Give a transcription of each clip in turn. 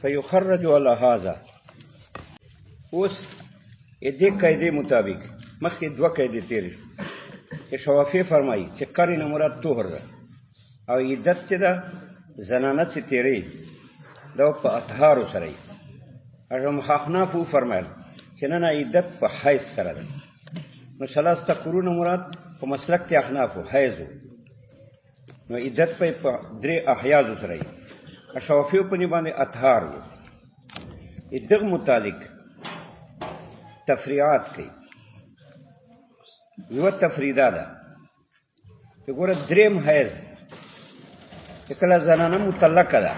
فیخرج علی هذا. اوس دې قاعدې مطابق مخکې دوه قاعدې تېرې شو چې شوافی فرمایي چې قرن مراد طهر ده او عدت چې ده زنانه چې تېرې دا په اطهارو سره یي. احناف فرمایل چې نه عدت په حیض سره ده. نو ثلاثه قرون مراد په مسلک کې احناف حیض نو عدت په درې احیاز سره یي. شوافی په نه باندې اطهار وو. دغه متعلق تفریعات کوي. یو تفریدا ده چې ګوره دریم حیض چې کله زنانه مطلقه ده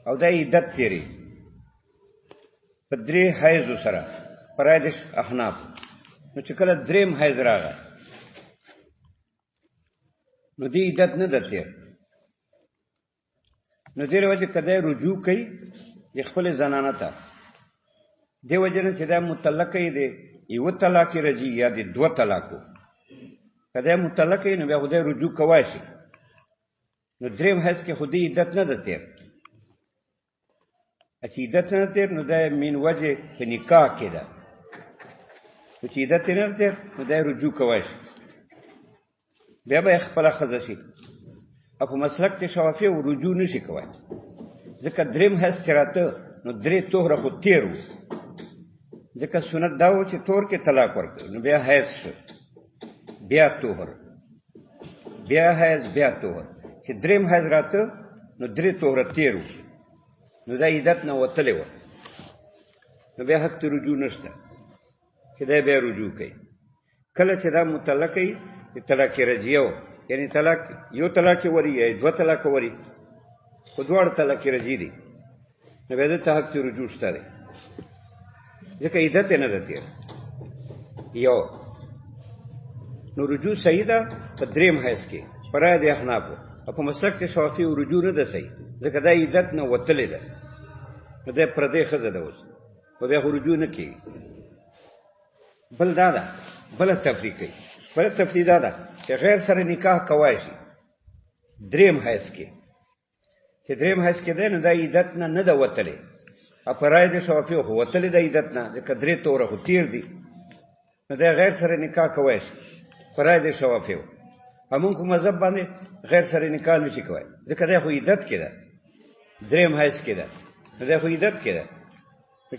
او د عدت تیری په درې حیضو سره پرایدش احناف نو چې کله دریم حیض راغی نو دی عدت نه ده تیر. نو دې وجه کده رجوع کوي خپل زنانه ته دی وجه نه چې دا مطلقه دی یو طلاق رجی یا دی دو طلاقو کده مطلقه نو بیا خدای رجوع کوي شي. نو دریم حیض کې خودی عدت نه ده تیر. چې عدت نه تیر نو دا من وجه په نکاح کې ده. چې عدت نه تیر نو دا رجوع کوي شي. بیا به خپل خزه شي. او په مسلک ته شوافی او رجوع نشي کوي. ځکه دریم حیض چراته نو درې طهر خو تیرو. ځکه سنت دا و چې تور کې طلاق ورکړي نو بیا حیض شو بیا طهر بیا حیض بیا طهر. چې دریم حیض راته نو درې طهر تیرو نو دا عدت نه وتلې و نو بیا حق ته رجوع نشته چې دا بیا رجوع کوي. کله چې دا مطلق کوي طلاق رجیه یعنی طلاق یو طلاق وری یا دو طلاق وری خو دواړه طلاق رجی دي نو بیا د حق ته رجوع شته دی. ځکه عدت نه ده تیر یو نو رجوع صحیح ده په دریم حیض کې پرای د احناف او په مسلک کې شوافی رجوع نه ده صحیح ځکه دا عدت نه وتلې ده نو دا پردې ښځه ده اوس په بیا رجوع نه کوي. بل دا ده بله تفریق کوي. بله تفریق دا ده چې غیر سره نکاح کوای شي دریم حیض کې. چې دریم حیض کې ده نو دا عدت نه ده وتلې اپرای د شوافی خو وتلې د عدت نه ځکه درې توره خو تیر دي نو دا غیر سره نکاح کوای شي پرای د شوافی. همون کو مذهب باندې غیر سره نکاح نشي کوای ځکه دا خو عدت کې ده دریم حیض کې ده نو دا خو عدت کې ده.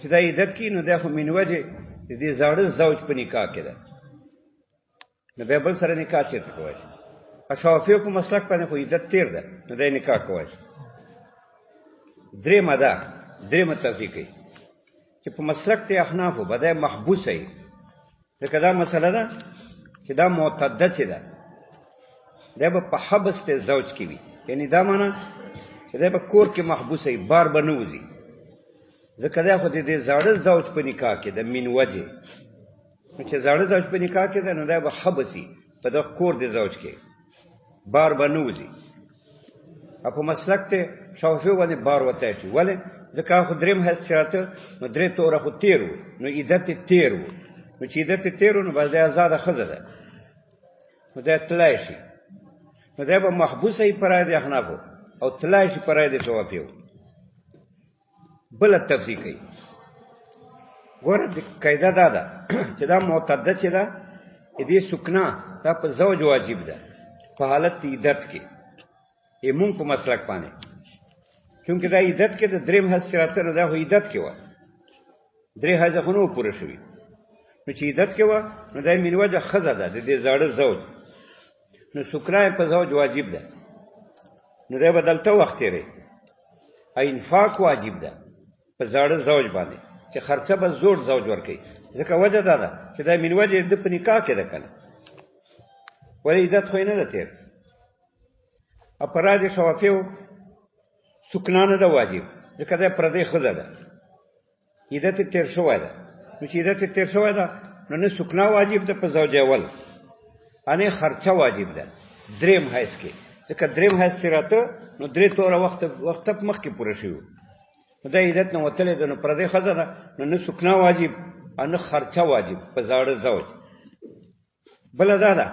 چې دا عدت کې نو دا خو من وجه دې زاړه زوج په نکاح کې ده نو بیا بل سره نکاح چیرته کوای شي. شوافی په مسلک باندې خو عدت تیر ده نو دا نکاح کوای شي. دریم ده دریم تفریق کوي چې په مسلک ته احناف بدای محبوس ای. ځکه دا مسله ده چې دا معتده چې ده دا په حبس ته زوج کې وي یعنی دا معنی چې دا په کور کې محبوس ای بار بنوځي ځکه دا خو دې زاړه زوج په نکاح کې ده من وجه چې زاړه زوج په نکاح کې ده نو دا به حبسي په د کور دې زوج کې بار بنوځي. په مسلک ته شوافی باندې بار وته شي ولې ځکه خو دریم حیض چاته نو درې توره خو تیرو نو عدت تیرو نو چې عدت تیرو نو بس دا آزاده ښځه ده نو دا تلای شي نو دا به محبوسه ای پرای د احنافو او تلای شي پرای د شوافیو. بله تفریق کوي. ګوره قاعده دا ده چې دا معتده چې ده دې سکنا دا په زوج واجب ده په حالت عدت کې مونږ په مسلک باندې چونکه دا عدت کې د دریم حیض چراته نه دا خو عدت کې و درې حیض خو نو پوره شوي نو چې عدت کې و نو دا من وجه ښځه ده د دې زاړه زوج نو سکنا په زوج واجب ده نو دا به دلته وخت تېری. انفاق واجب ده په زاړه زوج باندې چې خرچه به زوړ زوج ورکوي ځکه وجه دا ده چې دا من وجه د په نکاح کې ده کنه ولې عدت خو نه ده تېر. اپرای د شوافیو سکنا نه ده واجب ځکه دا پردې ښځه ده عدت تیر شوی ده نو چې عدت تیر شوی ده نو نه سکنا واجب ده په زوج اول انې خرچه واجب ده دریم حیض کې ځکه دریم حیض راته نو درې توره وخت مخکې پوره شوي نو دا عدت نه وتلې ده نو پردې ښځه ده نو نه سکنا واجب او نه خرچه واجب په زاړه زوج. بله دا ده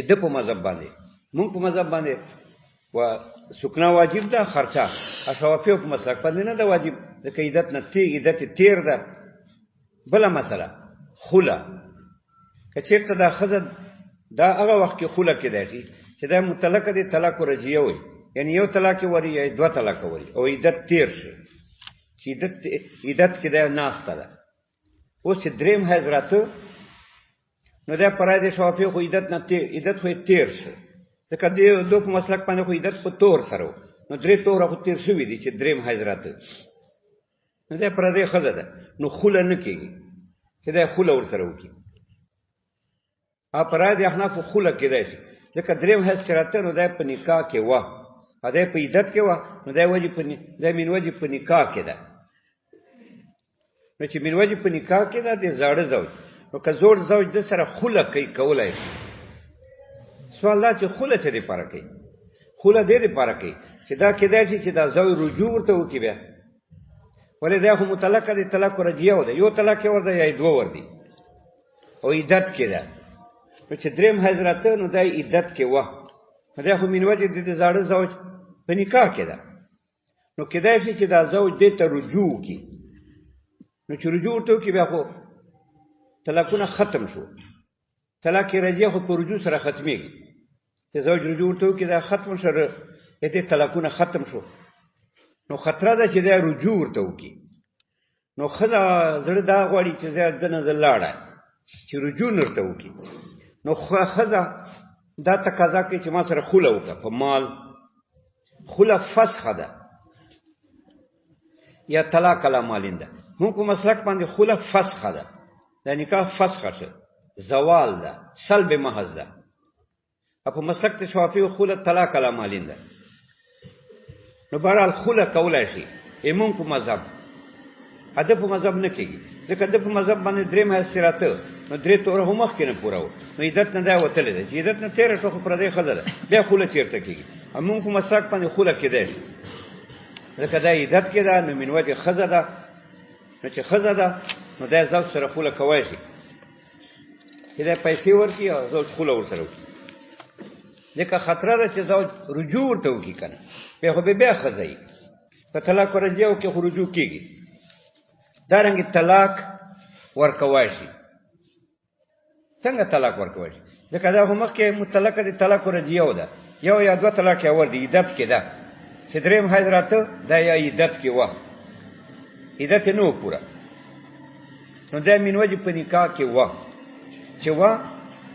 د په مذهب باندې مونږ په مذهب باندې و سکنا واجب ده خرچه اشوافیو په مسلک باندې نه ده واجب د عیدت نه عیدت تیر ده بل مسله خله کچیرته دا خزه دا هغه وخت کې خله کېدای شي چې دا مطلقه دي طلاق رجیه وي یعنی یو طلاق وری یا دوه طلاق وری او عیدت تیر شي چې عیدت کې دا ناسته ده اوس چې دریم حضرت نو دا پرای دي شوافی خو عیدت نه عیدت خو تیر شي ځکه دې دوه په مسلک باندې خو عیدت په تور سره نو درې تور خو تیر شوی دي چې دریم حضرت نو دا پر دې خزه ده نو خله نه کېږي چې دا خله ور سره وکړي پرای دي احنا په خله کېدای شي ځکه دریم حضرت نو دا په نکاح کې و ا دې په عیدت کې و نو دا وجه په دا مين وجه په نکاح کې ده نو چې مين وجه په نکاح کې ده د زاړه زوج نو که زوړ زوج د سره خله کوي کولای شي سوال دا چې خله څه دی پاره کوي خله دې دی پاره کوي چې دا کېدای شي چې دا زوج رجوع ورته وکړي بیا ولې دا خو مطلقه دي طلاق رجیه و ده یو طلاق ور ده یا دوه ور دي او عیدت کې ده نو چې دریم حضرت نو دا عیدت کې و دا خو مين وجه د زاړه زوج په نکاح کې ده نو کېدای شي چې دا زوج دې ته رجوع وکړي نو چې رجوع ورته وکړي بیا خو طلاقونه ختم شو طلاق رجیه خو په رجوع سره ختميږي چې زوج رجوع ورته وکړي دا ختم شو دې طلاقونه ختم شو نو خطر ده چې دا رجوع ورته وکړي نو خزه زړه دا غواړي چې زه د نظر لاړه چې رجوع ورته وکړي نو خزه دا تقاضا کوي چې ما سره خله وکړه په مال خله فسخ ده یا طلاق کلا مالنده موږ په مسلک باندې خله فسخ ده دا نکاح فسخ شه زوال ده سلب محض ده په مسلک ته شوافی خله طلاق کلا مالنده نو بهرحال خله کولای شي ایمون په مذهب ادب په مذهب نه کېږي ځکه د په مذهب باندې درې حیثیت نو درې تور هم مخ کې نه پوراو نو عیدت نه دا وتلې ده چې عیدت نه تیر شو خو پر دې خزه ده بیا خله چیرته کېږي همون په مسلک باندې خله کېده ځکه دا عیدت کې ده نو من وجه خزه ده نو چې خزه ده نو دا زوج سره خله کوي شي چې دا پیسې ورکړي او زوج خله ور سره وکړي ځکه خطر ده چې زوج رجوع ورته وکړي کنه به خو به بیا خزه یې په طلاق ورجیو کې رجوع کېږي دارنګ طلاق ورکوي شي څنګه طلاق ورکوي شي ځکه دا هم کې مطلقه دي طلاق ورجیو ده یو یا دوه طلاق یې ور دي عیدت کې ده چې دریم حضرت دا یا عیدت کې و عیدت نو پورا نو دا مين وجه په نکاح کې و چې و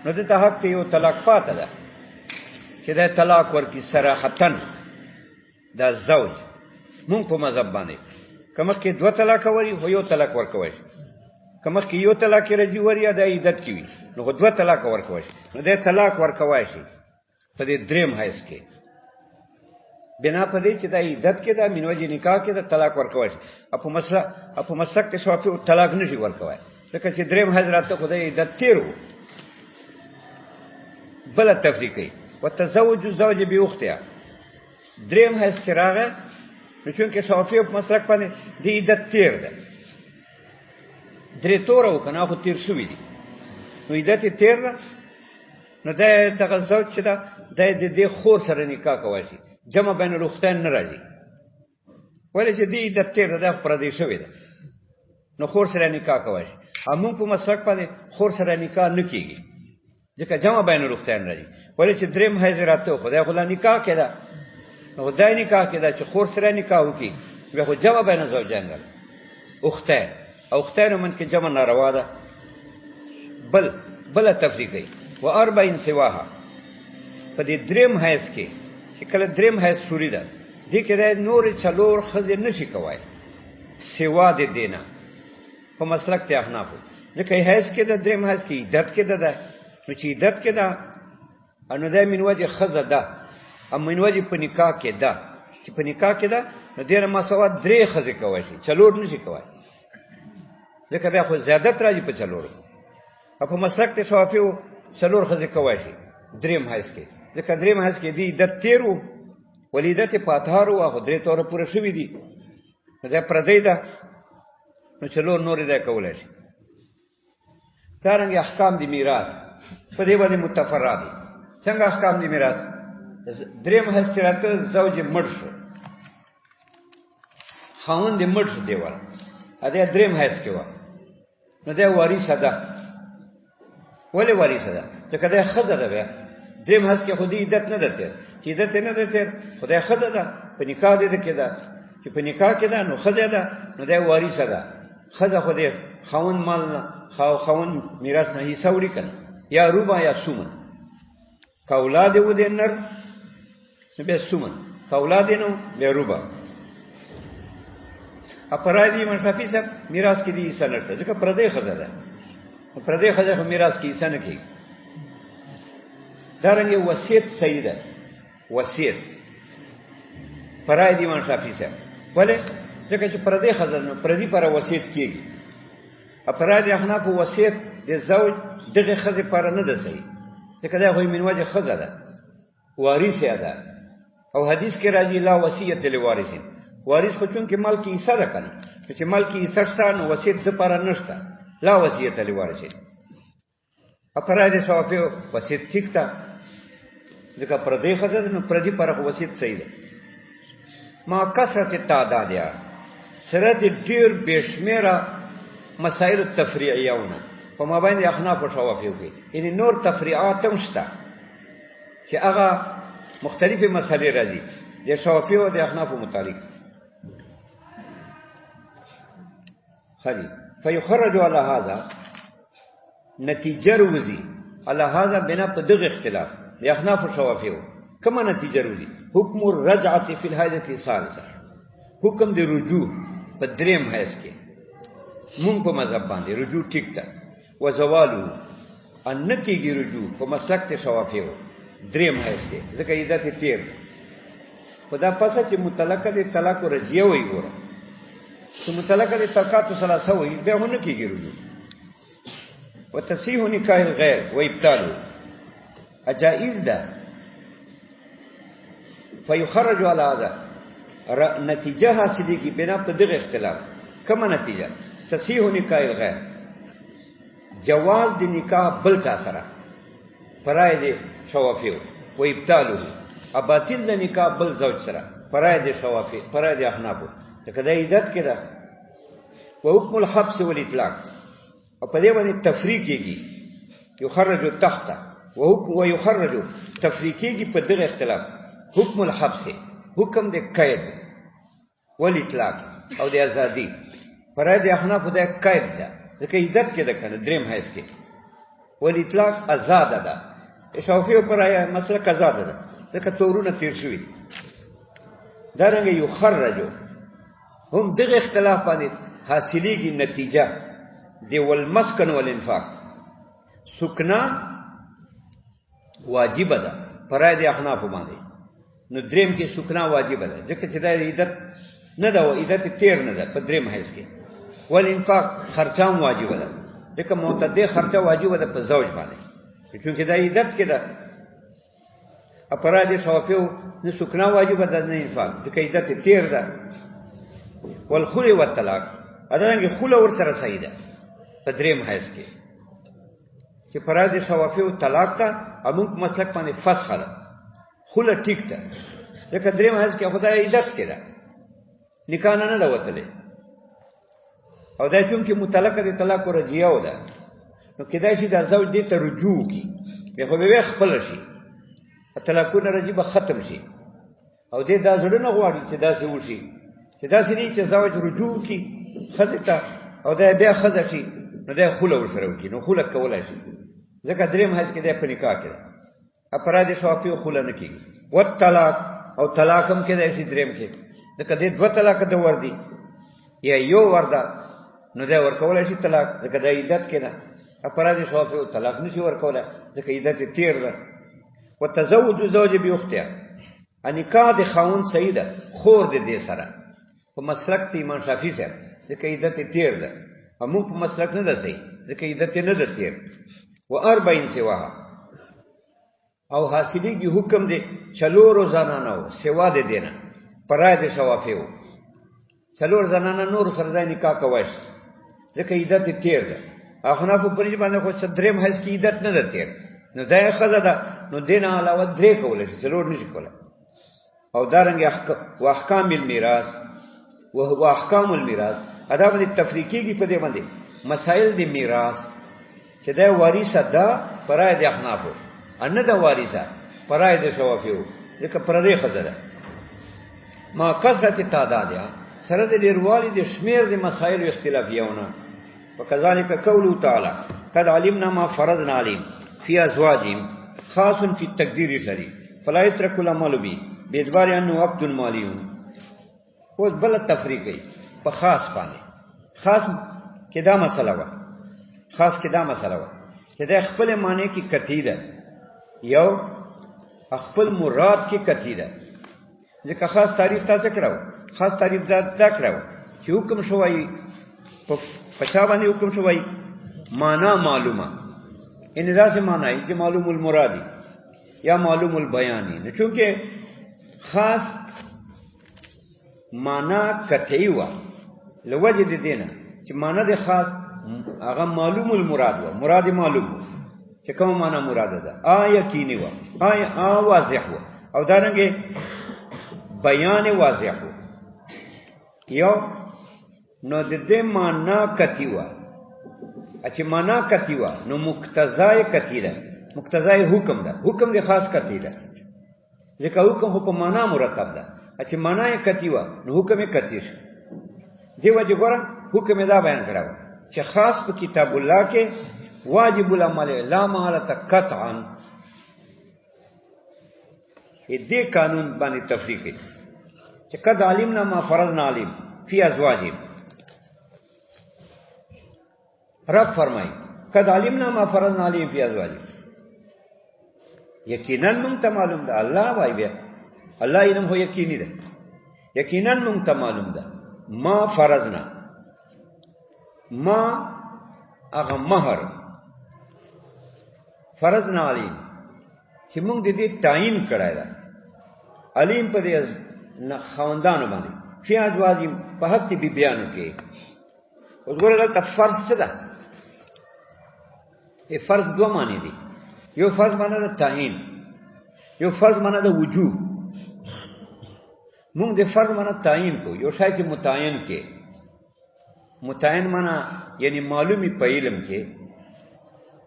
نو د حق ته یو طلاق پاته ده چې دا طلاق ورکی صراحتن دا زوج مونږ په مذهب باندې کمه کې دوه طلاق وری هو یو طلاق ورکوي کمه کې یو طلاق رجی وری دا عیدت کې وي نو دوه طلاق ورکوي نو دا طلاق ورکوي شي په دې دریم حیث کې بنا په دې چې دا عیدت کې دا مینوجي نکاح کې دا طلاق ورکوي په مسلک کې شوافی طلاق نشي ورکوي ځکه چې دریم حضرت خدای عیدت تیرو بل تفریقي وتزوج الزوج باختها دریم حیث چراغه نو چې شوافی په مسلک باندې د عیدت تیر ده درې تورو کنه خو تیر شوې دي نو عیدت تیر ده نو دا دغه زوج چې دا د دې خور سره نکاح کوي شي جمع بین الاختین نه راځي ولې چې دې عیدت تیر ده پر دې شوې ده نو خور سره نکاح کوي شي همون په مسلک باندې خور سره نکاح نه کیږي ځکه جمع بین الاختین راځي ولې چې دریم حضرت خدای خلا نکاح کړه نو خدای نکاح کړه چې خور سره نکاح وکي به خو جمع بین زوجین راځي اختین او اختین من کې جمع ناروا ده بل تفریقي و 40 سواها په دې دریم حیث کې چې کله دریم حیث شوري ده دې کې د نور چلور خزه نشي کوي سوا دې دینا په مسلک ته احناف ځکه حیث کې د دریم حیث کې عدت کې ده نو چې عدت کې ده انو د من وجه خزه ده ام من وجه په نکاح کې ده چې په نکاح کې ده نو ډیر مساوا درې خزه کوي شي چلور نشي کوي ځکه بیا خو زیادت راځي په چلور په مسلک ته شوافیو چلور خزه کوي شي دریم حیث کې ځکه دریم حیث کې دی د تیرو ولیدت پاتهارو او درې تور پوره شوې دي دا پردې ده نو چلور نور دې کولای شي دارنګ احکام دی میراث په دې باندې متفرع دي څنګه احکام دی میراث د دریم حیث چې راته زوج مړ شو خاوند دې مړ شو دیوال ا دې دریم حیث کې و نو دا وارثه ده ولې وارثه ده ځکه دا ښځه ده بیا دریم حیث کې خو دې عدت نه ده تېر چې عدت نه ده تېر خدای ښځه ده په نکاح دې کې ده چې په نکاح کې ده نو ښځه ده نو دا وارثه ده ښځه خو دې خاوند مال نه خاوند میراث نه حصہ وړي کنه یا ربع یا سومن که اولاد و دې نر نو بیا سومن که اولاد نو بیا ربع اپرادی منصفی صاحب میراث کې دې حصہ نشته ځکه پردې ښځه ده پردې ښځه خو میراث کې حصہ نه کوي دارنګه وصیت صحیح ده وصیت پرادی منصفی صاحب ولې ځکه چې پردې ښځه نو پردی پر وصیت کېږي اپرادی احناف وصیت د زوج دغه ښځې پر نه ده صحیح ځکه دا خو من وجه ښځه ده وارثه ده او حدیث کې راځي لا وصیت للوارثین وارث خو چون کې مال کې حصہ ده کنه چې مال کې حصہ شته نو وصیت د پر نشته لا وصیت للوارثین اپرادی شوافی وصیت ټیک ده ځکه پردې ښځه نو پردی پر وصیت صحیح ده ما کثرت تعداد یا سره د ډیر بشمیره مسائل تفریعیونه په ما باندې احناف او شوافیو کې یعنی نور تفریعات هم شته چې هغه مختلفه مسائل راځي د شوافیو او د احناف متعلق خلی فیخرج علی هذا نتیجه روزی علی هذا بنا په دغه اختلاف د احناف او شوافیو کومه نتیجه روزی حکم الرجعه فی الحاجه الثالثه حکم د رجوع په دریم حیث کې مونږ په مذهب باندې رجوع ټیک ده وزوالو ان نکیږي رجوع په مسلک ته شوافیو دریم حیث کې ځکه عدت تیر خدا پاسه چې مطلقه دي طلاق رجیه وي ګوره چې مطلقه دي طلاق ثلاثه وي به هونه کیږي رجوع وتصحيح نکاح الغیر و ابطاله اجائز ده فيخرج على هذا نتیجه حاصله کی بنا په دغه اختلاف کومه نتیجه تصحیح نکاح الغیر جواز د نکاح بل چا سره فرای دي شوافیو و ابطاله اباطل د نکاح بل زوج سره فرای دي شوافی فرای دي احناف ځکه د عدت کې ده و حکم الحبس والاطلاق او په دې باندې تفریق کیږي یخرج تحت و حکم و یخرج تفریق کیږي په دغه اختلاف حکم الحبس حکم د قید والاطلاق او د ازادي فرای دي احناف د قید ده ځکه عدت کې ده کنه دریم حیث کې والاطلاق آزاد ده شوافیو پر آیا مسله آزاد ده ځکه تورونه تیر شوی دارنګ یخرجو هم دغه اختلاف باندې حاصلېږي نتیجه دی والمسکن والانفاق سکنا واجب ده فرای دي احناف باندې نو دریم کې سکنا واجب ده ځکه چې دا عدت نه ده او عدت تیر نه ده په دریم حیث کې والانفاق خرچام واجب ده ځکه معتدی خرچه واجب ده په زوج باندې چونکه دا عدت کې ده اپرادی شوافیو نه سکنا واجب ده نه انفاق ځکه عدت تیر ده والخلع والطلاق ادانګه خلع ور سره صحیح ده په دریم حیث کې چې فرادی شوافیو طلاق ته امون مسلک باندې فسخ ده خلع ټیک ده ځکه دریم حیث کې خدای عدت کې ده نکاح نه لوتلې او دا چونکه مطلقه دي طلاق رجیه و ده نو کدا شي دا زوج دې ته رجوع کی به خو به خپل شي طلاقونه رجیبه ختم شي او دې دا زړه غواړي چې دا څه وشي چې دا سړي چې زوج رجوع کی خزته او دا بیا خزه شي نو دا خلع ورسره وکي نو خلع کولای شي ځکه دریم حیث کې د پنیکا کې اپرادی شوافی خلع نه کیږي والطلاق او طلاق هم کې د شي دریم کې ځکه دې دوه طلاق د ور دي یا یو وردا نو دا ور کولای شي طلاق ځکه د عدت کې نه اپرادی شوافی طلاق نشي ور کولای ځکه عدت تیر ده وتزوج زوج باختها نکاح د خاوند سیده خور دې سره په مسلک تی امام شافعی صاحب ځکه عدت تیر ده همو په مسلک نه ده صحیح ځکه عدت نه ده تیر و 40 سواها او حاصلېږي حکم دی چلورو زنانو سوا دې دینه پرای دې شوافیو چلور زنانه نور سره ځای نکاح کوي ځکه عدت تیر ده احناف په پرې باندې خو دریم حیث کې عدت نه ده تیر نو دا خزه ده نو دین علاوه درې کولای شي څلور نشي کولای او دارنګ احکام المیراث وهو احکام المیراث ادا باندې تفریقیږي په دې باندې مسائل د میراث چې دا وارثه ده پرای د احنافو ان ده وارثه پرای د شوافیو ځکه پرې خزره ما کثرت تعداد سره د ډیروالي د شمیر د مسائل اختلافیونه وکذالک قوله تعالی قد علمنا ما فرضنا عليهم في ازواجهم خاص في التقدير الشرعي فلا يترك العمل به باعتبار انه عقد مالي او بل تفریقی په خاص باندې خاص کې دا مسله و خاص کې دا مسله و چې د خپل معنی کې قطعی ده یو خپل مراد کې قطعی ده ځکه خاص تعریف تاسو کړو خاص تعریف دا کړو چې حکم شوی په پچا باندې حکم شوی معنا معلومه ان ذات معنی چې معلوم المرادی یا معلوم البیانی نو چونکه خاص معنا قطعی و لوجه د دینه چې معنا د خاص هغه معلوم المراد و مراد معلوم چې کوم معنا مراد ده یقیني و واضح و او دارنګه بیان واضح و یو نو د دې معنا قطعی و چې معنا قطعی و نو مقتضای قطعی ده مقتضای حکم ده حکم د خاص قطعی ده ځکه حکم په معنا مرتب ده چې معنا یې قطعی و نو حکم یې قطعی شي دی وجه ګورم حکم دا بیان کړو چې خاص په کتاب الله کې واجب العمل لا محاله قطعا دې قانون باندې تفریق چې قد علمنا ما فرضنا عليهم في ازواجهم رب فرمای قد علمنا ما فرضنا عليهم في ازواجهم یقینا مونږ ته معلوم ده الله وایي بیا الله علم هو یقیني ده یقینا مونږ ته معلوم ده ما فرضنا ما هغه مہر فرضنا علیم چې موږ د دې تعیین کړای دا علیم په دې خواندانو باندې فی ازواجهم په حق دې بیان کې وګوره دا فرض څه ده ای فرض دوه معنی دي یو فرض معنی ده تعیین یو فرض معنی ده وجوب موږ د فرض معنی تعیین کو یو شای چې متعین کې متعین معنی یعنی معلومی په علم کې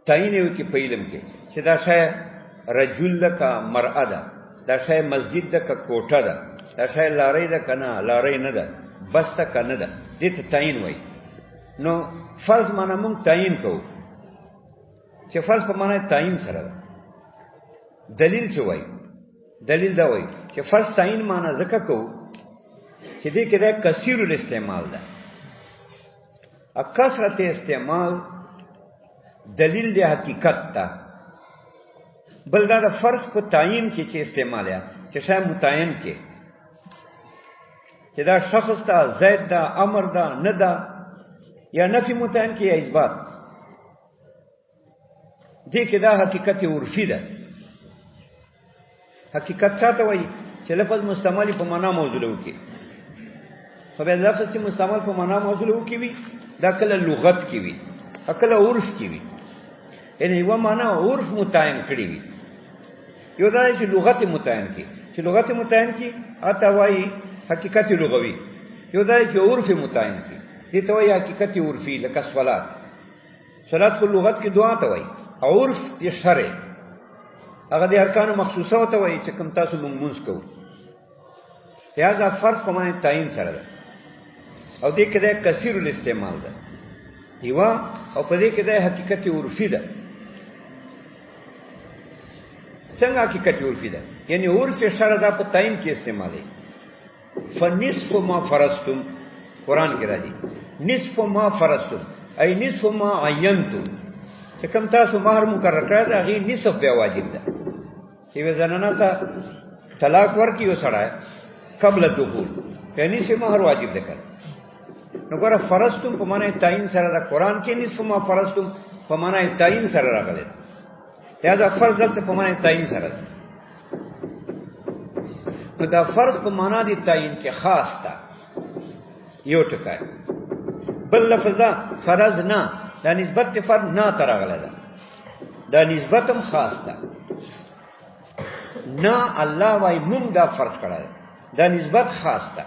تعیین یو کې په علم کې چې دا شای رجل لک مرأه ده دا شای مسجد ده ک کوټه ده دا شای لارې ده کنه لارې نه ده بس ته کنه ده دې ته تعیین وای نو فرض معنی موږ تعیین کو چې فرض په معنی تعیین سره ده دلیل څه وای دلیل دا وای چې فرض تعیین معنی ځکه کو چې دې کې دا کثیر الاستعمال ده کثرت استعمال دلیل دی حقیقت تا بل دا فرض په تعیین کې چې استعمال یا چې شای متعین کې چې دا شخص تا زید دا امر دا نه دا یا نفی متعین کې یا اثبات دې کې دا حقیقت عرفي ده حقیقت چاته وایي چې لفظ مستعمل په معنا موضوع وکي خو به لفظ چې مستعمل په معنا موضوع وکي وي دا کله لغت کې وي کله عرف کې وي یعنی یو معنا عرف متعین کړی وي یو دا چې لغت متعین کې چې لغت متعین کې اته وایي حقیقت لغوي یو دا چې عرف متعین کې دې ته وایي حقیقت عرفي لکه صلات صلات په لغت کې دعا ته وایي عرف یې شرع هغه د ارکان مخصوصه ته وایي چې کوم تاسو مونږ کوو لہذا فرض په معنی تعیین سره ده او دې کې دا کثیر الاستعمال ده یوا او په دې کې دا حقیقت عرفي ده څنګه حقیقت عرفي ده یعنی عرف شرع ده په تعیین کې استعمالي فنصف ما فرضتم قران کې راځي نصف ما فرضتم ای نصف ما عینتم چې کوم تاسو مہر مقرر کړی دا غي نصف به واجب ده چې زنانه ته طلاق ورکړي وسړای قبل الدخول یعنی چې مہر واجب ده کړ نو ګوره فرضتم په معنی تعیین سره دا قران کې نصف ما فرضتم په معنی تعیین سره راغلی لہذا فرض دلته په معنی تعیین سره نو دا فرض په معنا دی تعیین کې خاص ده یو ټکی بل لفظ فرض نه دا نسبت فرض نه ترغله ده دا نسبتم خاص ده نه الله وای مونږ دا فرض کړی دا نسبت خاص ده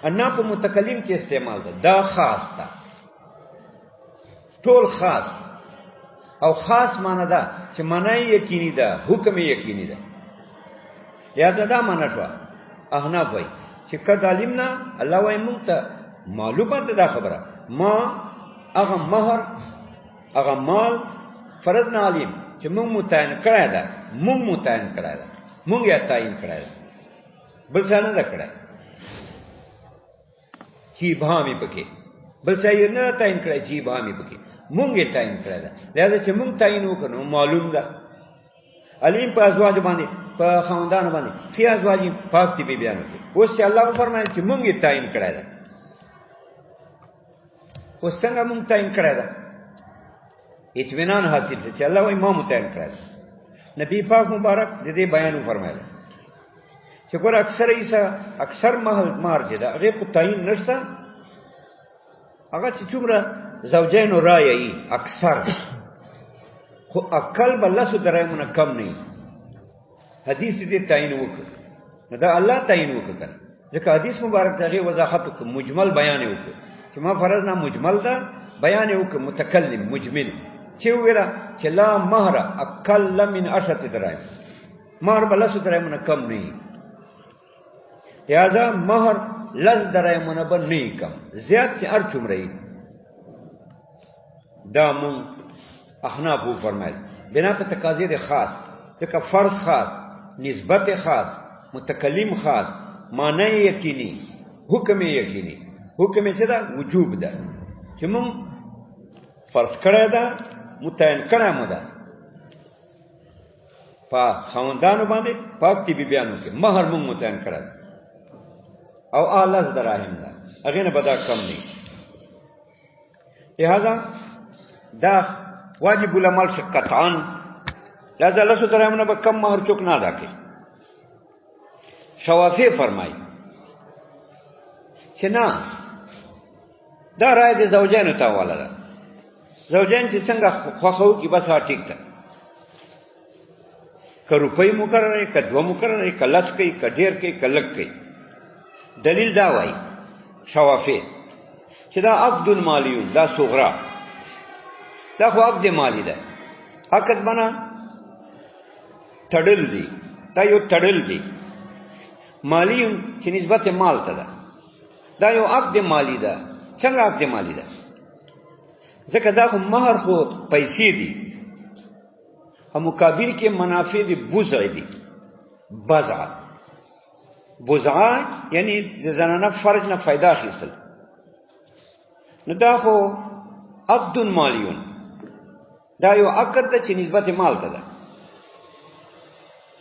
انا په متکلم کې استعمال ده دا خاص ده ټول خاص او خاص معنی ده چې معنی یقیني ده حکم یقیني ده لہذا دا معنی شو احناف وای چې کله علمنا الله وای مونږ ته معلومه ده خبره ما هغه مہر هغه مال فرض نه علم چې مونږ متعین کړی ده مونږ متعین کړی ده مونږ یې تعین کړی ده بل څه نه کړی چې بهامي پکې بل څه یې نه تعین کړی چې بهامي پکې مونږ یې تعین کړی ده لہذا چې مونږ تعین وکړو معلوم ده علیم په ازواج باندې په خاوندان باندې فی ازواج پاک دي بیان کوي اوس چې الله فرمایي چې مونږ یې تعین کړی ده اوس څنګه مونږ تعین کړی ده اطمینان حاصل شي چې الله وايي ما متعین کړی ده نبی پاک مبارک د دې بیان فرمایله چې ګور اکثر مہر چې ده هغه په تعین نشته هغه چې څومره زوجین رایي اکثر خو عقل بل سو درایمونه کم نه حدیث دې تعین وکړ نو دا الله تعین وکړ ځکه حدیث مبارک ته وضاحت وکړ مجمل بیان وکړ چې ما فرض نه مجمل ده بیان وکړ متکلم مجمل چې ویلا چې لا مہر اقل من 10 دراهم مہر بل سو درایمونه کم نه لہذا مہر لز درایمونه به نه کم زیات چې هر څومره دا مون احناف فرمایل بنا په تقاضی خاص ځکه فرض خاص نسبت خاص متکلم خاص معنی یقینی حکم یقینی حکم چې دا وجوب ده چې مون فرض کړی ده متعین کړی مو ده په خاوندانو باندې پاک دی بیانو کې مہر مون متعین کړی او آلز دراهم ده هغه نه بدا کم نه لہذا دا واجب العمل قطعا لہذا اللہ سو درہم نے کم مہر چک نہ ادا کی شوافی فرمائی چې نه دا رائے د زوجین ته والا ده زوجین چې څنګه خوخو کی بس ټیک ده ک روپۍ مقرره ک دو مقرره ک لس کی ک ډیر کی ک لک کی دلیل دا وای شوافی چې دا عقد مالیون دا صغرا دا خو عقد مالی ده عقد بنا تړل دی دا یو تړل دی مالی چې نسبت مال ته ده دا یو عقد مالی ده څنګه عقد مالی ده ځکه دا خو مہر خو پیسې دي او مقابل کې منافع دي بوزع دي بوزع یعنی د زنانه فرج نه फायदा اخیستل نو دا خو عقد مالیون دا یو عقد ده چې نسبت مال ته ده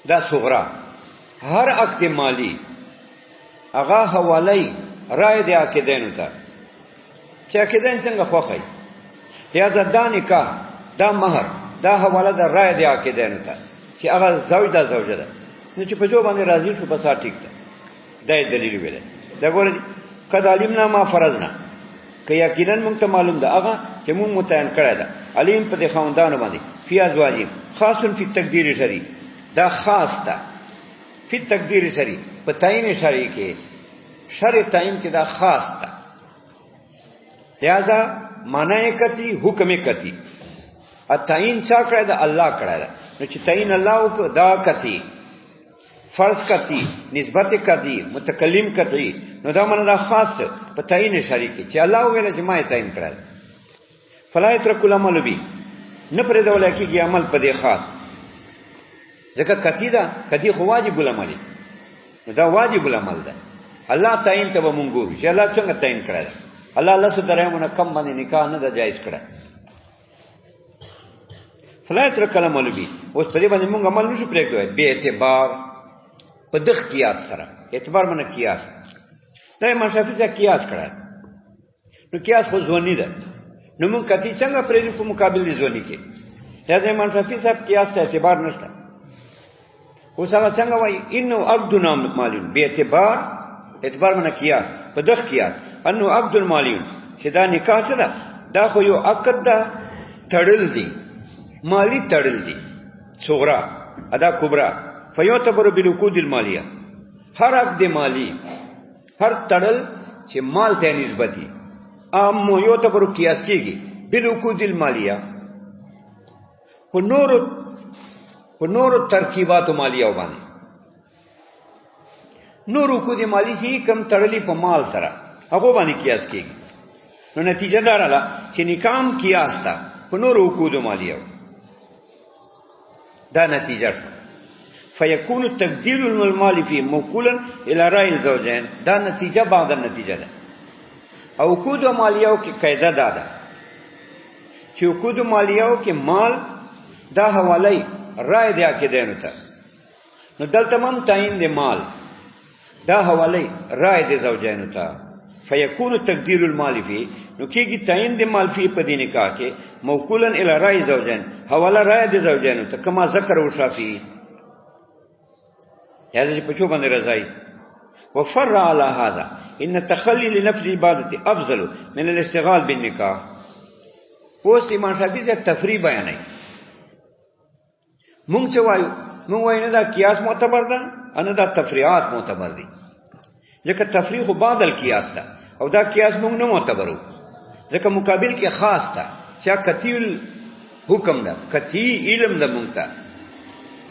دا صغرا هر عقد مالی هغه حوالی رائے دی عقدینو ته چې عقدین څنګه خوخی یا دا نکاح دا مہر دا حواله ده رائے دی عقدینو ته چې هغه زوج دا زوجه ده نو چې په جو باندې راضی شو بس ټیک ده دا دلیل ویل دا ګوره کله علمنا ما فرضنا که یقینا مونږ ته معلوم ده هغه چې مونږ متعین کړی ده علیم په خاوندانو باندې فی ازواجهم خاص فی تقدیر شرعی دا خاص ده فی تقدیر شرعی په تعین شرعی کې شرع تعین کې دا خاص ده لہذا معنی کتی حکم کتی التعین چا کړی ده الله کړی ده نو چې تعین الله وک دا کتی فرض کتی نسبت کتی متکلم کتی نو دا معنی دا خاص په تعین شرعی کې چې الله ویل چې ما تعین کړی فلا يترك العمل به نه پرې دا ولکه عمل په دې خاص ځکه کتی دا کتی خو واجب العمل دا واجب العمل ده الله تعین ته مونږ چې الله څنګه تعین کړی الله سو درېمونه کم باندې نکاح نه جایز کړی فلا يترك العمل به اوس په دې باندې مونږ عمل نشو پرېږدو به اعتبار په دغه قیاس سره اعتبار باندې قیاس دا مشافي څخه قیاس کړی نو قیاس خو ځونی ده نو مونږ کتی څنګه پرېږدو په مقابل دي ځونی کې دا مشافي صاحب قیاس ته اعتبار نشته اوس هغه څنګه وایي انه عقدنا مالین به اعتبار باندې قیاس په دغه قیاس انه عقد مالین چې دا نکاح څه ده دا خو یو عقد ده تړل دي مالی تړل دي صغرا ادا کبرا فیعتبر بالعقود المالیه هر عقد مالی هر تړل چې مال ته نسبتي ام یعتبر قیاس کیږي بالعقود المالیه په نور ترکیبات مالیه باندې نور عقود مالی چې کم تړلی په مال سره هغه باندې قیاس کیږي نو نتیجه دا راځي چې نکام قیاس تا په نور عقود مالیه دا نتیجه شو فیکون تقدیر المال فی موکولا الی رأی الزوجین دا نتیجه بعد النتیجه ده او عقود مالیه کې قاعده ده چې عقود مالیه کې مال دا حواله رائے دیا کې دینو ته نو دل تمام تعین دی مال دا حواله رائے دی زوجینو ته فیکون تقدیر المال فی نو کېږي تعین دی مال فی په دې نکاح کې موکولا الی رائے زوجین حواله رائے دی زوجینو ته کما ذکر او شافعی یا دې په چو باندې راځي وفر علی هذا ان التخلي لنفس العباده افضل من الاشتغال بالنکاح اوس امام شافعی سے تفریح بیانای مونږ چې وایو مونږ وایو نه دا قیاس معتبر ده ان دا تفریعات معتبر دي ځکه تفریح بعد القیاس ده او دا قیاس مونږ نه معتبرو ځکه مقابل کې خاص ده چې کتیل حکم ده کتی علم ده مونږ ته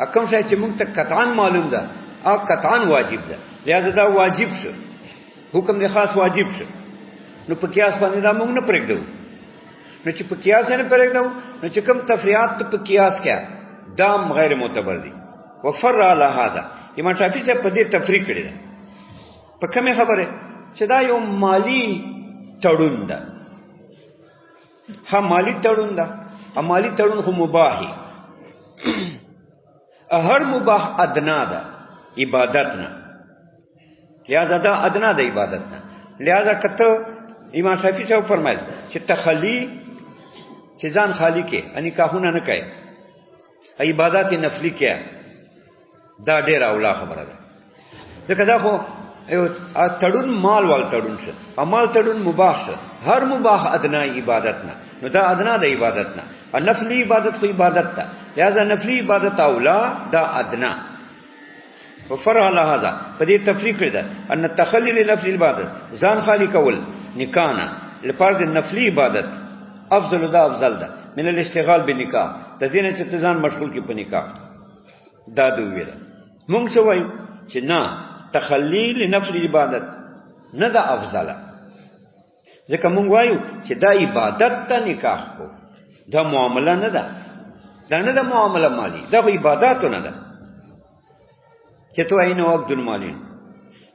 اکم شای چې مونږ ته قطعا معلوم ده ا قطعا واجب ده لہذا دا واجب شو حکم ده خاص واجب شو نو په قیاس باندې دا مونږ نه پرېږدو نو چې په قیاس نه پرېږدو نو چې کوم تفریعات په قیاس کې دام غیر معتبر دي وفر علی هذا امام شافعی سے په دې تفریق کړی ده په کومه خبره چې دا یو مالی تړون ده ها مالی تړون ده مالی تړون خو مباحي هر مباح ادنا ده عبادت نه لہذا دا ادنا ده عبادت نه لہذا کته امام شافعی سے فرمایل چې تخلی چې ځان خالی کې ان نکاحونه نه کوي عبادت نفلی کیا دا ډیر اوله خبره ده ځکه دا خو تړون مال وال تړون شه مال تړون مباح شه هر مباح ادنا عبادت نه نو دا ادنا د عبادت نه نفلی عبادت خو عبادت ده لہذا نفلی عبادت اولا دا ادنا وفرع على هذا په دې تفریق کړی ده ان التخلي لنفل العبادت ځان خالی کول نکاح لپاره د نفلی عبادت افضل ده افضل ده من الاشتغال بالنکاح د دې نه چې ځان مشغول کی په نکاح دا دوی ده مونږ څه وایو چې نه تخلی لنفل عبادت نه ده افضله ځکه مونږ وایو چې دا عبادت ته نکاح کو دا معامله نه ده دا نه ده معامله مالی دا عبادت نه ده چې تو اینو وقت المالین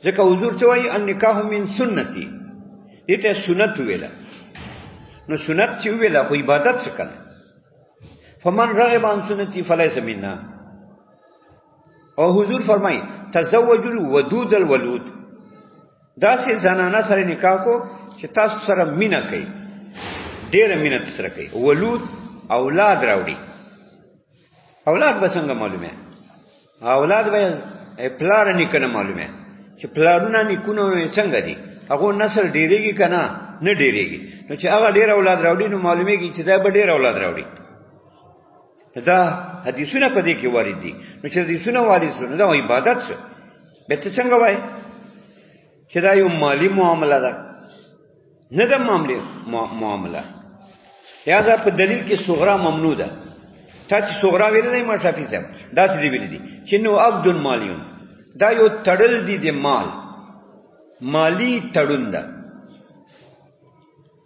ځکه حضور ته وایي ان نکاح من سنتي دې ته سنت ویله نو سنت چې ویله خو عبادت څه کنه فمن رغب عن سنتي فليس منا او حضور فرمایي تزوجوا الودود الولود دا سه زنانه سره نکاح کو چې تاسو سره مینا کوي ډېر مینا سره کوي ولود اولاد راوړي اولاد به څنګه معلومه اولاد به پلار نکنه معلومه چې پلارونه نکونه څنګه دي هغه نسل ډیریږي کنه نه ډیریږي نو چې هغه ډیر اولاد راوړي نو معلومیږي چې دا به ډیر اولاد راوړي دا حدیثونه په دې کې وارد دي نو چې حدیثونه وارد شول دا عبادت څه به ته څنګه وای چې دا یو مالی معامله ده نه ده معامله لہذا په دلیل کې صغرا ممنوع ده تا چې صغرا ویل نه ما شافعي صاحب دا څه دی ویل دي چې نو عبد مالیون دا یو تړل دي د مال مالی تړون ده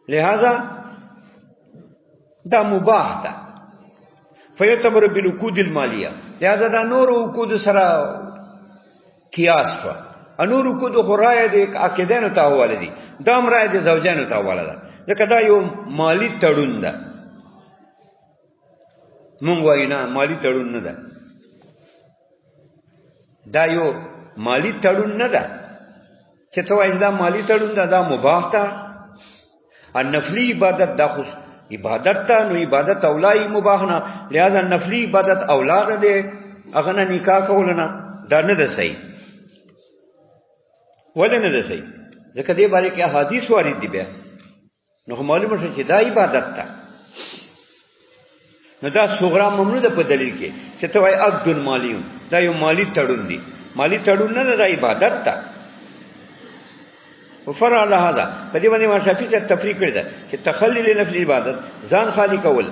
لہذا دا مباح ده فیعتبر بالعقود المالیه لہذا دا نور عقود سره قیاس شو انور عقود خو رائے د عقیدانو ته حواله دي دا هم رائے د زوجانو ته حواله ده ځکه دا یو مالی تړون ده مونږ وایو نه مالی تړون نه ده دا یو مالی تړون نه ده چې ته وایې دا مالی تړون ده دا مباح ده ان نفلی عبادت دا خو عبادت ته نو عبادت اولای مباح نه لہذا نفلی عبادت اولاد ده هغه نه نکاح کول نه دا نه ده صحیح ولې نه ده صحیح ځکه دې باندې کې احادیث وارد دي بیا نو معلومه شي چې دا عبادت ده نو دا صغرا ممنوع ده په دلیل کې چې ته وای عقد مالی دا یو مالی تړون دی مالی تړون نه ده عبادت ته وفرع على هذا په دې باندې ما شافعي ته تفریق کړی ده چې تخلل نفل عبادت ځان خالی کول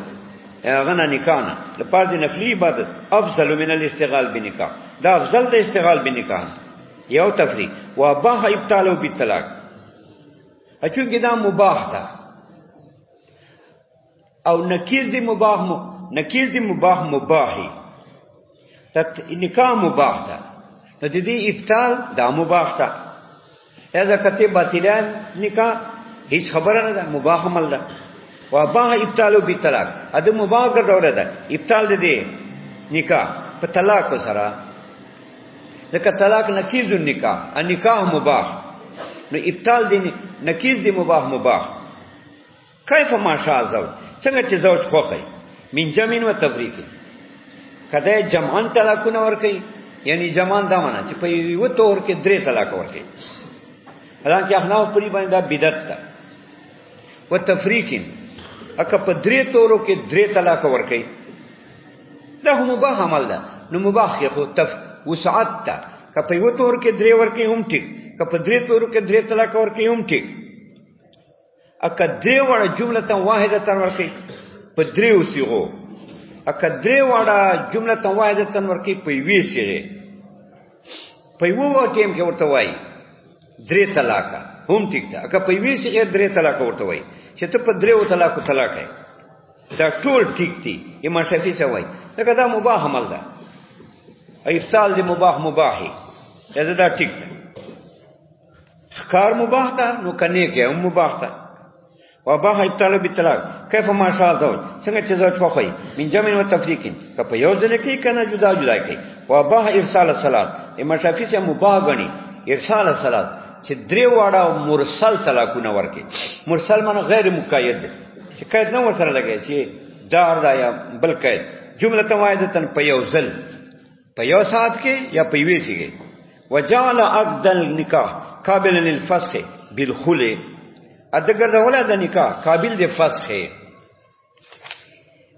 غنا نکاح نه لپاره د نفلی عبادت افضل من الاستغلال بنکاح دا افضل د استغلال بنکاح یو تفریق واباح ابطاله بالطلاق اچونکه دا مباح ده او نکیز دی مباح مباحی نکاح مباح ده نو د دې ابطال دا مباح ده اذا کته باطلان نکاح هیڅ خبره نه ده مباح عمل ده واباح ابطاله بالطلاق اده مباح ګرځول ده ابطال دې نکاح په طلاق سره ځکه طلاق نکیز النکاح النکاح مباح نو ابطال دې نکیز دې مباح کیف ما شاء زوج څنګه چې زوج خوخی من جمع و تفریق کده جمعان طلاقونه ور کوي یعنی جمعان دا معنا چې په یو تور کې درې طلاق ور کوي حالانکه احناف پری باندې دا بدعت ده و تفریق اکه په درې تورو کې درې طلاق ور کوي دا هم مباح عمل ده نو مباح خو وسعت ده که په یو تور کې درې ور کوي هم ټیک که په درې تورو کې درې طلاق ور کوي هم ټیک اکه درې وړه جمله واحده تر ور کوي په درې وسیغو اکه درې وړه جمله واحده تر ور کوي په وی سیغه په یو ټیم کې ورته وایي درې طلاق هم ټیک ده اکه په وی سیغه درې طلاق ورته وایي چې ته په درې طلاق ہے دا ټول ټیک دي امام شافعي څه وایي دا دا مباح عمل ده ابطال دی مباحي دا ټیک ده کار مباح ده نو کنه کې هم مباح ده وباح ابطال بالطلاق كيف ما شاء زوج څنګه چې زوج خوخی من جمع و تفریق که په یو ځل کې کنه جدا کوي وباح ارسال الصلاه امام شافعي څه مباح غني ارسال الصلاه چې درې واړه مرسل طلاقونه ورکي مرسل معنی غیر مقید چې قید نه وسره لګي چې دار دا یا بل قید جمله واحده په یو ځل په یو ساعت کې یا په وی سي کې وجعل عقد النکاح قابل للفسخ بالخلع ادګر دا ولا د نکاح قابل د فسخ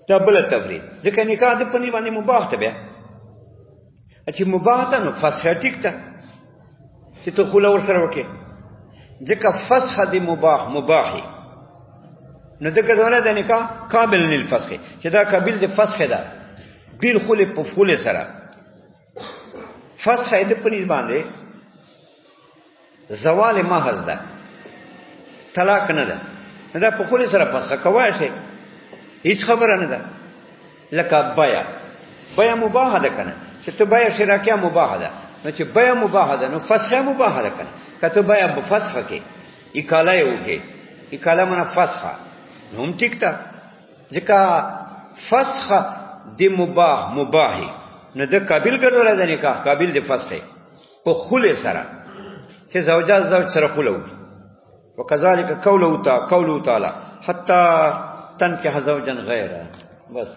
دبل تفرید ځکه نکاح د پنی باندې مباح ته بیا چې مباح ته نو فسخ ټیک ته چې ته خلع ور سره وکې ځکه فسخ د مباحي نو دغه ولا د نکاح قابل للفسخ چې دا قابل د فسخ ده بالخلع په خلع سره فسخ د پنی باندې زوال محض ده طلاق نه ده دا په خوري سره فسخ کوي شي هیڅ خبره نه ده لکه بیا مباح ده کنه چې ته بیا شراکه مباح ده نو چې بیا مباح ده نو فسخ مباح ده کنه کته بیا په فسخ کې اکاله یو کې اکاله معنا فسخ نو هم ټیک ده ځکه فسخ د مباحي نو د قابل ګرځول د نکاح قابل د فسخ په خله سره چې زوج سره خلو وكذلك قوله تعالى حتى تنكح زوجا غيره بس